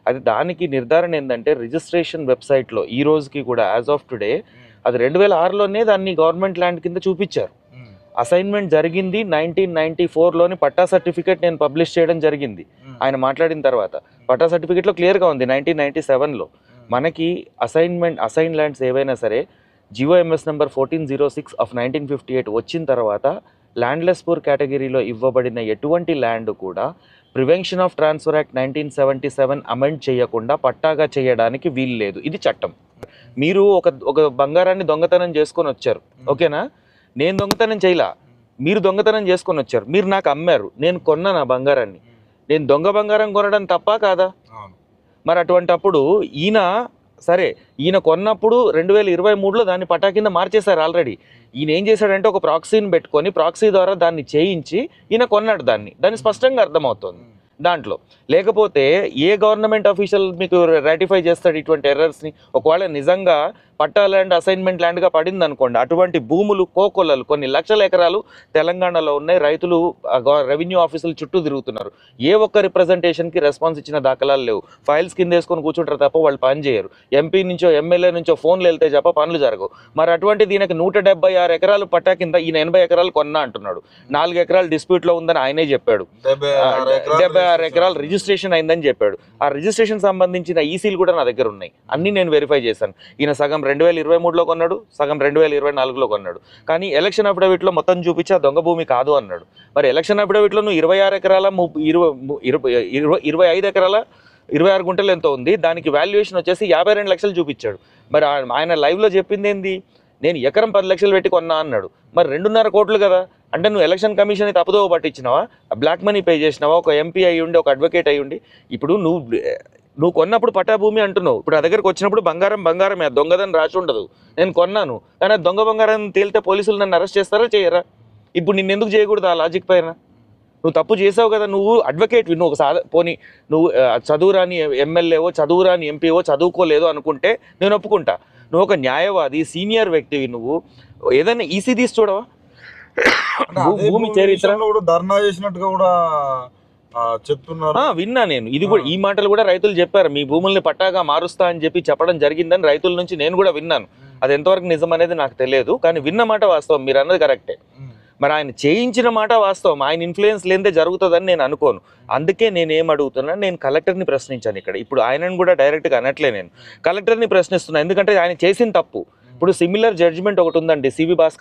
అది దానికి నిర్ధారణ ఏంటంటే రిజిస్ట్రేషన్ వెబ్సైట్లో ఈ రోజుకి కూడా యాజ్ ఆఫ్ టుడే అది 2006లోనే దాన్ని గవర్నమెంట్ ల్యాండ్ కింద చూపించారు. అసైన్మెంట్ జరిగింది 1994లోని పట్టా సర్టిఫికేట్ నేను పబ్లిష్ చేయడం జరిగింది ఆయన మాట్లాడిన తర్వాత. పట్టా సర్టిఫికేట్లో క్లియర్గా ఉంది 1997లో. మనకి అసైన్ ల్యాండ్స్ ఏవైనా సరే GOMS నెంబర్ 1406 ఆఫ్ 1958 వచ్చిన తర్వాత ల్యాండ్లెస్ పూర్ కేటగిరీలో ఇవ్వబడిన ఎటువంటి ల్యాండ్ కూడా prevention of transfer act 1977 amend చేయకుండా పట్టాగా చేయడానికి వీలు లేదు. ఇది చట్టం. మీరు ఒక బంగారాన్ని దొంగతనం చేసుకొని వచ్చారు, ఓకేనా? నేను దొంగతనం చేయలా, మీరు దొంగతనం చేసుకొని వచ్చారు, మీరు నాకు అమ్మారు, నేను కొన్నాను ఆ బంగారాన్ని. నేను దొంగ బంగారం కొనడం తప్ప కాదా? మరి అటువంటప్పుడు ఈయన కొన్నప్పుడు 2023లో దాన్ని పట్టా కింద మార్చేశారు ఆల్రెడీ. ఈయన ఏం చేశాడంటే ఒక ప్రాక్సీని పెట్టుకొని ప్రాక్సీ ద్వారా దాన్ని చేయించి ఈయన కొన్నాడు దాన్ని స్పష్టంగా అర్థమవుతుంది దాంట్లో. లేకపోతే ఏ గవర్నమెంట్ అఫీషియల్ మీకు రాటిఫై చేస్తాడు ఇటువంటి ఎర్రర్స్ని? ఒకవేళ నిజంగా పట్టా ల్యాండ్ అసైన్మెంట్ ల్యాండ్గా పడింది అనుకోండి, అటువంటి భూములు కోకొల్లలు కొన్ని లక్షల ఎకరాలు తెలంగాణలో ఉన్నాయి. రైతులు రెవెన్యూ ఆఫీసులు చుట్టూ తిరుగుతున్నారు. ఏ ఒక్క రిప్రజెంటేషన్కి రెస్పాన్స్ ఇచ్చిన దాఖలాలు లేవు. ఫైల్స్ కింద వేసుకొని కూర్చుంటారు తప్ప వాళ్ళు పని చేయరు. ఎంపీ నుంచో ఎమ్మెల్యే నుంచో ఫోన్లు వెళ్తే తప్ప పనులు జరగవు. మరి అటువంటిది ఈయనకి 176 ఎకరాలు పట్టా కింద ఈయన 80 ఎకరాలు కొన్నా అంటున్నాడు. 4 ఎకరాలు డిస్ప్యూట్లో ఉందని ఆయనే చెప్పాడు. 76 ఎకరాలు రిజిస్ట్రేషన్ అయిందని చెప్పాడు. ఆ రిజిస్ట్రేషన్ సంబంధించిన ఈసీలు కూడా నా దగ్గర ఉన్నాయి, అన్నీ నేను వెరిఫై చేశాను. ఈయన సగం 2023లో కొన్నాడు, సగం 2024లో కొన్నాడు. కానీ ఎలక్షన్ అఫిడవిట్లో మొత్తం చూపించి ఆ దొంగ భూమి కాదు అన్నాడు. మరి ఎలక్షన్ అఫిడవిట్లో నువ్వు 26 ఎకరాల 25 ఎకరాల 26 గుంటలు ఎంతో ఉంది, దానికి వాల్యుయేషన్ వచ్చేసి 52 లక్షలు చూపించాడు. మరి ఆయన లైవ్లో చెప్పింది ఏంది? నేను ఎకరం 10 లక్షలు పెట్టి కొన్నా అన్నాడు. మరి 2.5 కోట్లు కదా. అంటే నువ్వు ఎలక్షన్ కమిషన్ తప్పుదోవ పట్టించినావా? బ్లాక్ మనీ పే చేసినావా? ఒక ఎంపీ అయ్యి ఉండి, ఒక అడ్వకేట్ అయ్యి ఉండి. ఇప్పుడు నువ్వు కొన్నప్పుడు పట్టా భూమి అంటున్నావు, ఇప్పుడు ఆ దగ్గరకు వచ్చినప్పుడు బంగారమే, దొంగదని రాసి ఉండదు. నేను కొన్నాను, కానీ దొంగ బంగారం తేలితే పోలీసులు నన్ను అరెస్ట్ చేస్తారా చేయరా? ఇప్పుడు నిన్ను ఎందుకు చేయకూడదు ఆ లాజిక్ పైన? నువ్వు తప్పు చేసావు కదా, నువ్వు అడ్వకేట్వి, నువ్వు పోనీ నువ్వు చదువురాని ఎమ్మెల్యేవో చదువురాని ఎంపీవో చదువుకోలేదు అనుకుంటే నేను ఒప్పుకుంటా. నువ్వు ఒక న్యాయవాది సీనియర్ వ్యక్తివి, నువ్వు ఏదైనా ఈసీ తీసి చూడవా? భూమి చరిత్ర ధర్నా చేసినట్టుగా కూడా చెప్తున్నారు, విన్నా నేను. ఇది కూడా ఈ మాటలు కూడా రైతులు చెప్పారు, మీ భూముల్ని పట్టాగా మారుస్తా అని చెప్పడం జరిగిందని రైతుల నుంచి నేను కూడా విన్నాను. అది ఎంతవరకు నిజం అనేది నాకు తెలియదు, కానీ విన్న మాట వాస్తవం. మీరు అన్నది కరెక్టే. మరి ఆయన చేయించిన మాట వాస్తవం. ఆయన ఇన్ఫ్లుయెన్స్ లేనిదే జరుగుతుందని నేను అనుకోను. అందుకే నేనేం అడుగుతున్నా, నేను కలెక్టర్ని ప్రశ్నించాను ఇక్కడ. ఇప్పుడు ఆయనను కూడా డైరెక్ట్గా అనట్లే, నేను కలెక్టర్ని ప్రశ్నిస్తున్నా. ఎందుకంటే ఆయన చేసిన తప్పు. ఇప్పుడు సిమిలర్ జడ్జిమెంట్ ఒకటి ఉందండి, సివి భాస్కర్